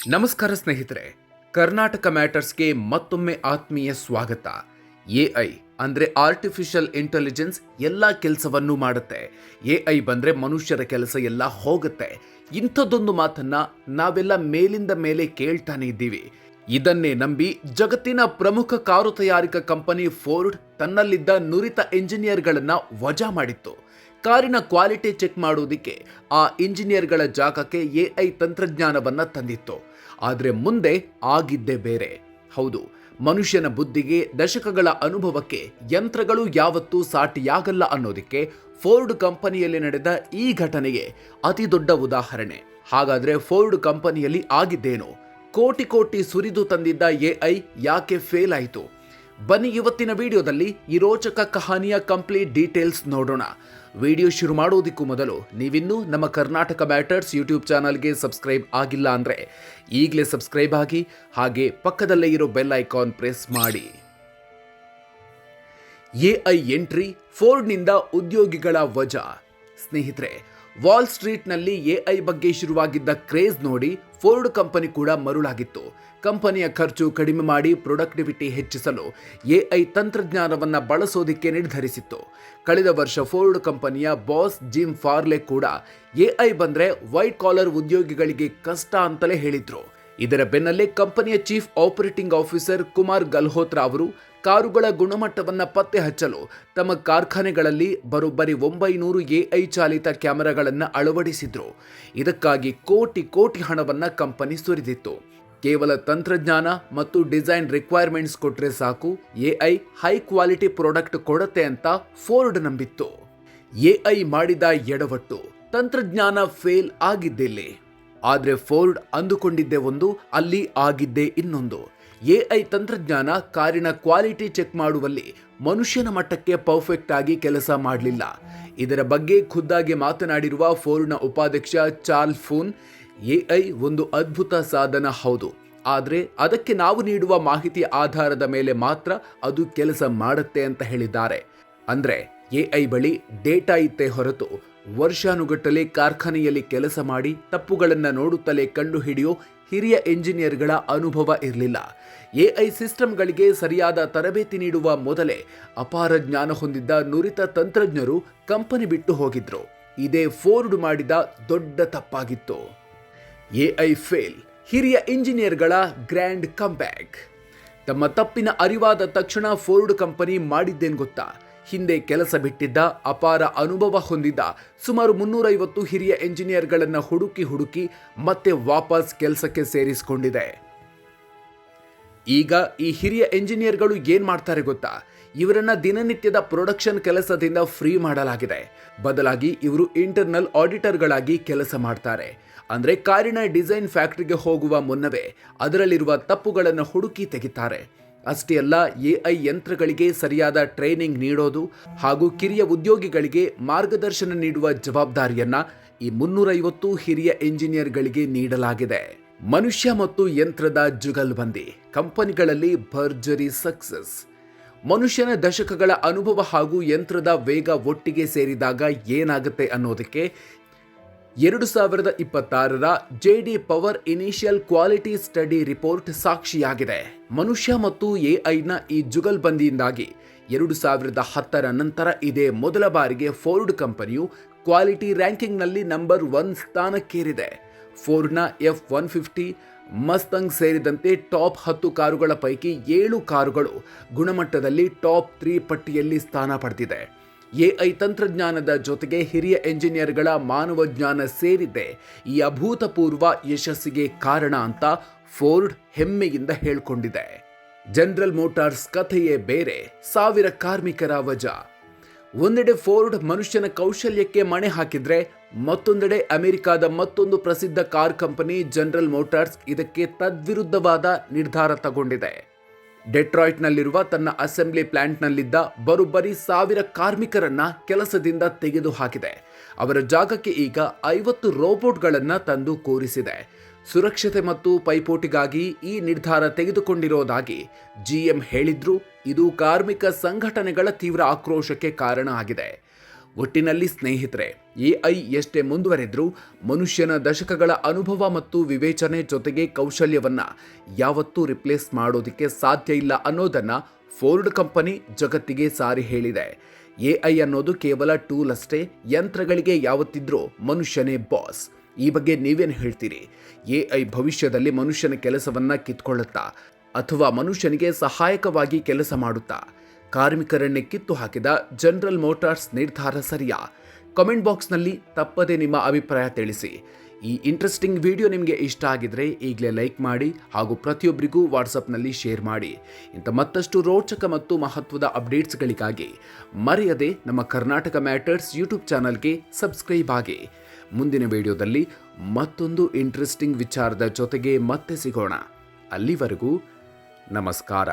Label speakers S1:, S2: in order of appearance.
S1: ನಮಸ್ಕಾರ ಸ್ನೇಹಿತರೆ, ಕರ್ನಾಟಕ ಮ್ಯಾಟರ್ಸ್ಗೆ ಮತ್ತೊಮ್ಮೆ ಆತ್ಮೀಯ ಸ್ವಾಗತ. ಎಐ ಅಂದರೆ ಆರ್ಟಿಫಿಷಿಯಲ್ ಇಂಟೆಲಿಜೆನ್ಸ್ ಎಲ್ಲ ಕೆಲಸವನ್ನು ಮಾಡುತ್ತೆ. ಎಐ ಬಂದರೆ ಮನುಷ್ಯರ ಕೆಲಸ ಎಲ್ಲ ಹೋಗುತ್ತೆ. ಇಂಥದ್ದೊಂದು ಮಾತನ್ನ ನಾವೆಲ್ಲ ಮೇಲಿಂದ ಮೇಲೆ ಕೇಳ್ತಾನೆ ಇದ್ದೀವಿ. ಇದನ್ನೇ ನಂಬಿ ಜಗತ್ತಿನ ಪ್ರಮುಖ ಕಾರು ತಯಾರಿಕಾ ಕಂಪನಿ ಫೋರ್ಡ್ ತನ್ನಲ್ಲಿದ್ದ ನುರಿತ ಇಂಜಿನಿಯರ್ಗಳನ್ನ ವಜಾ ಮಾಡಿತ್ತು. ಕಾರಿನ ಕ್ವಾಲಿಟಿ ಚೆಕ್ ಮಾಡುವುದಕ್ಕೆ ಆ ಇಂಜಿನಿಯರ್ಗಳ ಜಾಗಕ್ಕೆ ಎಐ ತಂತ್ರಜ್ಞಾನವನ್ನ ತಂದಿತ್ತು. ಆದರೆ ಮುಂದೆ ಆಗಿದ್ದೇ ಬೇರೆ. ಹೌದು, ಮನುಷ್ಯನ ಬುದ್ಧಿಗೆ, ದಶಕಗಳ ಅನುಭವಕ್ಕೆ ಯಂತ್ರಗಳು ಯಾವತ್ತೂ ಸಾಟಿಯಾಗಲ್ಲ ಅನ್ನೋದಕ್ಕೆ ಫೋರ್ಡ್ ಕಂಪನಿಯಲ್ಲಿ ನಡೆದ ಈ ಘಟನೆಗೆ ಅತಿ ದೊಡ್ಡ ಉದಾಹರಣೆ. ಹಾಗಾದ್ರೆ ಫೋರ್ಡ್ ಕಂಪನಿಯಲ್ಲಿ ಆಗಿದ್ದೇನು? ಕೋಟಿ ಕೋಟಿ ಸುರಿದು ತಂದಿದ್ದ ಎಐ ಯಾಕೆ ಫೇಲ್ ಆಯಿತು? ಬನ್ನಿ ಇವತ್ತಿನ ವಿಡಿಯೋದಲ್ಲಿ ಈ ರೋಚಕ ಕಹಾನಿಯ ಕಂಪ್ಲೀಟ್ ಡೀಟೇಲ್ಸ್ ನೋಡೋಣ. ವಿಡಿಯೋ ಶುರು ಮಾಡೋದಕ್ಕೂ ಮೊದಲು ನೀವಿನ್ನೂ ನಮ್ಮ ಕರ್ನಾಟಕ ಮ್ಯಾಟರ್ಸ್ ಯೂಟ್ಯೂಬ್ ಚಾನಲ್ಗೆ ಸಬ್ಸ್ಕ್ರೈಬ್ ಆಗಿಲ್ಲ ಅಂದರೆ ಈಗಲೇ ಸಬ್ಸ್ಕ್ರೈಬ್ ಆಗಿ, ಹಾಗೆ ಪಕ್ಕದಲ್ಲೇ ಇರೋ ಬೆಲ್ ಐಕಾನ್ ಪ್ರೆಸ್ ಮಾಡಿ. ಎಐ ಎಂಟ್ರಿ, ಫೋರ್ಡ್ನಿಂದ ಉದ್ಯೋಗಿಗಳ ವಜಾ. ಸ್ನೇಹಿತರೆ, ವಾಲ್ ಸ್ಟ್ರೀಟ್ನಲ್ಲಿ ಎಐ ಬಗ್ಗೆ ಶುರುವಾಗಿದ್ದ ಕ್ರೇಜ್ ನೋಡಿ ಫೋರ್ಡ್ ಕಂಪನಿ ಕೂಡ ಮರುಳಾಗಿತ್ತು. ಕಂಪನಿಯ ಖರ್ಚು ಕಡಿಮೆ ಮಾಡಿ ಪ್ರೊಡಕ್ಟಿವಿಟಿ ಹೆಚ್ಚಿಸಲು ಎಐ ತಂತ್ರಜ್ಞಾನವನ್ನು ಬಳಸೋದಕ್ಕೆ ನಿರ್ಧರಿಸಿತ್ತು. ಕಳೆದ ವರ್ಷ ಫೋರ್ಡ್ ಕಂಪನಿಯ ಬಾಸ್ ಜಿಮ್ ಫಾರ್ಲೆ ಕೂಡ ಎಐ ಬಂದರೆ ವೈಟ್ ಕಾಲರ್ ಉದ್ಯೋಗಿಗಳಿಗೆ ಕಷ್ಟ ಅಂತಲೇ ಹೇಳಿದ್ರು. ಇದರ ಬೆನ್ನಲ್ಲೇ ಕಂಪನಿಯ ಚೀಫ್ ಆಪರೇಟಿಂಗ್ ಆಫೀಸರ್ ಕುಮಾರ್ ಗಲ್ಹೋತ್ರಾ ಅವರು ಕಾರುಗಳ ಗುಣಮಟ್ಟವನ್ನು ಪತ್ತೆ ಹಚ್ಚಲು ತಮ್ಮ ಕಾರ್ಖಾನೆಗಳಲ್ಲಿ ಬರೋಬ್ಬರಿ 900 ಎಐ ಚಾಲಿತ ಕ್ಯಾಮೆರಾಗಳನ್ನು ಅಳವಡಿಸಿದ್ರು. ಇದಕ್ಕಾಗಿ ಕೋಟಿ ಕೋಟಿ ಹಣವನ್ನು ಕಂಪನಿ ಸುರಿದಿತ್ತು. ಕೇವಲ ತಂತ್ರಜ್ಞಾನ ಮತ್ತು ಡಿಸೈನ್ ರಿಕ್ವೈರ್ಮೆಂಟ್ಸ್ ಕೊಟ್ಟರೆ ಸಾಕು, ಎಐ ಹೈ ಕ್ವಾಲಿಟಿ ಪ್ರಾಡಕ್ಟ್ ಕೊಡುತ್ತೆ ಅಂತ ಫೋರ್ಡ್ ನಂಬಿತ್ತು. ಎಐ ಮಾಡಿದ ಎಡವಟ್ಟು, ತಂತ್ರಜ್ಞಾನ ಫೇಲ್ ಆಗಿದ್ದಿಲ್ಲಿ. ಆದರೆ ಫೋರ್ಡ್ ಅಂದುಕೊಂಡಿದ್ದೇ ಒಂದು, ಅಲ್ಲಿ ಆಗಿದ್ದೇ ಇನ್ನೊಂದು. ಎಐ ತಂತ್ರಜ್ಞಾನ ಕಾರಿನ ಕ್ವಾಲಿಟಿ ಚೆಕ್ ಮಾಡುವಲ್ಲಿ ಮನುಷ್ಯನ ಮಟ್ಟಕ್ಕೆ ಪರ್ಫೆಕ್ಟ್ ಆಗಿ ಕೆಲಸ ಮಾಡಲಿಲ್ಲ. ಇದರ ಬಗ್ಗೆ ಖುದ್ದಾಗಿ ಮಾತನಾಡಿರುವ ಫೋರ್ಡ್ನ ಉಪಾಧ್ಯಕ್ಷ ಚಾರ್ಲ್ಸ್ ಫೂನ್, ಎಐ ಒಂದು ಅದ್ಭುತ ಸಾಧನ ಹೌದು, ಆದರೆ ಅದಕ್ಕೆ ನಾವು ನೀಡುವ ಮಾಹಿತಿಯ ಆಧಾರದ ಮೇಲೆ ಮಾತ್ರ ಅದು ಕೆಲಸ ಮಾಡುತ್ತೆ ಅಂತ ಹೇಳಿದ್ದಾರೆ. ಅಂದ್ರೆ ಎಐ ಬಳಿ ಡೇಟಾ ಇತ್ತೇ ಹೊರತು ವರ್ಷಾನುಗಟ್ಟಲೆ ಕಾರ್ಖಾನೆಯಲ್ಲಿ ಕೆಲಸ ಮಾಡಿ ತಪ್ಪುಗಳನ್ನು ನೋಡುತ್ತಲೇ ಕಂಡುಹಿಡಿಯೋ ಹಿರಿಯ ಇಂಜಿನಿಯರ್ಗಳ ಅನುಭವ ಇರಲಿಲ್ಲ. ಎಐ ಸಿಸ್ಟಮ್ಗಳಿಗೆ ಸರಿಯಾದ ತರಬೇತಿ ನೀಡುವ ಮೊದಲೇ ಅಪಾರ ಜ್ಞಾನ ಹೊಂದಿದ್ದ ನುರಿತ ತಂತ್ರಜ್ಞರು ಕಂಪನಿ ಬಿಟ್ಟು ಹೋಗಿದ್ರು. ಇದೇ ಫೋರ್ಡ್ ಮಾಡಿದ ದೊಡ್ಡ ತಪ್ಪಾಗಿತ್ತು. ಎಐ ಫೇಲ್, ಹಿರಿಯ ಇಂಜಿನಿಯರ್ಗಳ ಗ್ರ್ಯಾಂಡ್ ಕಂಬ್ಯಾಕ್. ತಮ್ಮ ತಪ್ಪಿನ ಅರಿವಾದ ತಕ್ಷಣ ಫೋರ್ಡ್ ಕಂಪನಿ ಮಾಡಿದ್ದೇನು ಗೊತ್ತಾ? ಹಿಂದೆ ಕೆಲಸ ಬಿಟ್ಟಿದ್ದ, ಅಪಾರ ಅನುಭವ ಹೊಂದಿದ್ದ ಸುಮಾರು 350 ಹಿರಿಯ ಇಂಜಿನಿಯರ್ಗಳನ್ನು ಹುಡುಕಿ ಮತ್ತೆ ವಾಪಸ್ ಕೆಲಸಕ್ಕೆ ಸೇರಿಸಿಕೊಂಡಿದೆ. ಈಗ ಈ ಹಿರಿಯ ಇಂಜಿನಿಯರ್ಗಳು ಏನ್ ಮಾಡ್ತಾರೆ ಗೊತ್ತಾ? ಇವರನ್ನ ದಿನನಿತ್ಯದ ಪ್ರೊಡಕ್ಷನ್ ಕೆಲಸದಿಂದ ಫ್ರೀ ಮಾಡಲಾಗಿದೆ. ಬದಲಾಗಿ ಇವರು ಇಂಟರ್ನಲ್ ಆಡಿಟರ್ಗಳಾಗಿ ಕೆಲಸ ಮಾಡ್ತಾರೆ. ಅಂದ್ರೆ ಕಾರಿನ ಡಿಸೈನ್ ಫ್ಯಾಕ್ಟರಿಗೆ ಹೋಗುವ ಮುನ್ನವೇ ಅದರಲ್ಲಿರುವ ತಪ್ಪುಗಳನ್ನು ಹುಡುಕಿ ತೆಗಿತಾರೆ. ಅಷ್ಟೇ ಅಲ್ಲ, ಎಐ ಯಂತ್ರಗಳಿಗೆ ಸರಿಯಾದ ಟ್ರೈನಿಂಗ್ ನೀಡೋದು ಹಾಗೂ ಕಿರಿಯ ಉದ್ಯೋಗಿಗಳಿಗೆ ಮಾರ್ಗದರ್ಶನ ನೀಡುವ ಜವಾಬ್ದಾರಿಯನ್ನ ಈ 350 ಹಿರಿಯ ಇಂಜಿನಿಯರ್ಗಳಿಗೆ ನೀಡಲಾಗಿದೆ. ಮನುಷ್ಯ ಮತ್ತು ಯಂತ್ರದ ಜುಗಲ್ಬಂದಿ, ಕಂಪನಿಗಳಲ್ಲಿ ಭರ್ಜರಿ ಸಕ್ಸಸ್. ಮನುಷ್ಯನ ದಶಕಗಳ ಅನುಭವ ಹಾಗೂ ಯಂತ್ರದ ವೇಗ ಒಟ್ಟಿಗೆ ಸೇರಿದಾಗ ಏನಾಗುತ್ತೆ ಅನ್ನೋದಕ್ಕೆ 2026ರ J D power initial quality study report ಸಾಕ್ಷಿಯಾಗಿದೆ. ಮನುಷ್ಯ ಮತ್ತು ಎಐನ ಈ ಜುಗಲ್ಬಂದಿಯಿಂದಾಗಿ 2010ರ ನಂತರ ಇದೇ ಮೊದಲ ಬಾರಿಗೆ ಫೋರ್ಡ್ ಕಂಪನಿಯು ಕ್ವಾಲಿಟಿ ರ್ಯಾಂಕಿಂಗ್ನಲ್ಲಿ ನಂಬರ್ 1 ಸ್ಥಾನಕ್ಕೇರಿದೆ. ಫೋರ್ಡ್ನ F-150, ಮಸ್ತಂಗ್ ಸೇರಿದಂತೆ ಟಾಪ್ 10 ಕಾರುಗಳ ಪೈಕಿ 7 ಕಾರುಗಳು ಗುಣಮಟ್ಟದಲ್ಲಿ ಟಾಪ್ 3 ಪಟ್ಟಿಯಲ್ಲಿ ಸ್ಥಾನ ಪಡೆದಿದೆ. ಎಐ ತಂತ್ರಜ್ಞಾನದ ಜೊತೆಗೆ ಹಿರಿಯ ಎಂಜಿನಿಯರ್ಗಳ ಮಾನವ ಜ್ಞಾನ ಸೇರಿದ್ದೆ ಈ ಅಭೂತಪೂರ್ವ ಯಶಸ್ಸಿಗೆ ಕಾರಣ ಅಂತ ಫೋರ್ಡ್ ಹೆಮ್ಮೆಯಿಂದ ಹೇಳಿಕೊಂಡಿದೆ. ಜನರಲ್ ಮೋಟಾರ್ಸ್ ಕಥೆಯೇ ಬೇರೆ, 1000 ಕಾರ್ಮಿಕರ ವಜಾ. ಒಂದೆಡೆ ಫೋರ್ಡ್ ಮನುಷ್ಯನ ಕೌಶಲ್ಯಕ್ಕೆ ಮಣೆ ಹಾಕಿದ್ರೆ, ಮತ್ತೊಂದೆಡೆ ಅಮೆರಿಕಾದ ಮತ್ತೊಂದು ಪ್ರಸಿದ್ಧ ಕಾರ್ ಕಂಪನಿ ಜನರಲ್ ಮೋಟಾರ್ಸ್ ಇದಕ್ಕೆ ತದ್ವಿರುದ್ಧವಾದ ನಿರ್ಧಾರ ತಗೊಂಡಿದೆ. ಡೆಟ್ರಾಯ್ಟ್ನಲ್ಲಿರುವ ತನ್ನ ಅಸೆಂಬ್ಲಿ ಪ್ಲಾಂಟ್ನಲ್ಲಿದ್ದ ಬರೋಬ್ಬರಿ 1000 ಕಾರ್ಮಿಕರನ್ನ ಕೆಲಸದಿಂದ ತೆಗೆದುಹಾಕಿದೆ. ಅವರ ಜಾಗಕ್ಕೆ ಈಗ 50 ರೋಬೋಟ್ಗಳನ್ನು ತಂದು ಕೂರಿಸಿದೆ. ಸುರಕ್ಷತೆ ಮತ್ತು ಪೈಪೋಟಿಗಾಗಿ ಈ ನಿರ್ಧಾರ ತೆಗೆದುಕೊಂಡಿರೋದಾಗಿ ಜಿಎಂ ಹೇಳಿದ್ರು. ಇದು ಕಾರ್ಮಿಕ ಸಂಘಟನೆಗಳ ತೀವ್ರ ಆಕ್ರೋಶಕ್ಕೆ ಕಾರಣ ಆಗಿದೆ. ಒಟ್ಟಿನಲ್ಲಿ ಸ್ನೇಹಿತರೆ, ಎಐ ಎಷ್ಟೇ ಮುಂದುವರೆದ್ರೂ ಮನುಷ್ಯನ ದಶಕಗಳ ಅನುಭವ ಮತ್ತು ವಿವೇಚನೆ ಜೊತೆಗೆ ಕೌಶಲ್ಯವನ್ನ ಯಾವತ್ತೂ ರಿಪ್ಲೇಸ್ ಮಾಡೋದಕ್ಕೆ ಸಾಧ್ಯ ಇಲ್ಲ ಅನ್ನೋದನ್ನ ಫೋರ್ಡ್ ಕಂಪನಿ ಜಗತ್ತಿಗೆ ಸಾರಿ ಹೇಳಿದೆ. ಎಐ ಅನ್ನೋದು ಕೇವಲ ಟೂಲ್ ಅಷ್ಟೇ, ಯಂತ್ರಗಳಿಗೆ ಯಾವತ್ತಿದ್ರೂ ಮನುಷ್ಯನೇ ಬಾಸ್. ಈ ಬಗ್ಗೆ ನೀವೇನು ಹೇಳ್ತೀರಿ? ಎಐ ಭವಿಷ್ಯದಲ್ಲಿ ಮನುಷ್ಯನ ಕೆಲಸವನ್ನ ಕಿತ್ಕೊಳ್ಳುತ್ತಾ ಅಥವಾ ಮನುಷ್ಯನಿಗೆ ಸಹಾಯಕವಾಗಿ ಕೆಲಸ ಮಾಡುತ್ತಾ? ಕಾರ್ಮಿಕರನ್ನೇ ಕಿತ್ತು ಹಾಕಿದ ಜನರಲ್ ಮೋಟಾರ್ಸ್ ನಿರ್ಧಾರ ಸರಿಯಾ? ಕಾಮೆಂಟ್ ಬಾಕ್ಸ್ನಲ್ಲಿ ತಪ್ಪದೇ ನಿಮ್ಮ ಅಭಿಪ್ರಾಯ ತಿಳಿಸಿ. ಈ ಇಂಟ್ರೆಸ್ಟಿಂಗ್ ವಿಡಿಯೋ ನಿಮಗೆ ಇಷ್ಟ ಆಗಿದ್ರೆ ಈಗಲೇ ಲೈಕ್ ಮಾಡಿ ಹಾಗೂ ಪ್ರತಿಯೊಬ್ಬರಿಗೂ ವಾಟ್ಸಪ್ನಲ್ಲಿ ಶೇರ್ ಮಾಡಿ. ಇಂಥ ಮತ್ತಷ್ಟು ರೋಚಕ ಮತ್ತು ಮಹತ್ವದ ಅಪ್ಡೇಟ್ಸ್ಗಳಿಗಾಗಿ ಮರೆಯದೆ ನಮ್ಮ ಕರ್ನಾಟಕ ಮ್ಯಾಟರ್ಸ್ ಯೂಟ್ಯೂಬ್ ಚಾನಲ್ಗೆ ಸಬ್ಸ್ಕ್ರೈಬ್ ಆಗಿ. ಮುಂದಿನ ವಿಡಿಯೋದಲ್ಲಿ ಮತ್ತೊಂದು ಇಂಟ್ರೆಸ್ಟಿಂಗ್ ವಿಚಾರದ ಜೊತೆಗೆ ಮತ್ತೆ ಸಿಗೋಣ. ಅಲ್ಲಿವರೆಗೂ ನಮಸ್ಕಾರ.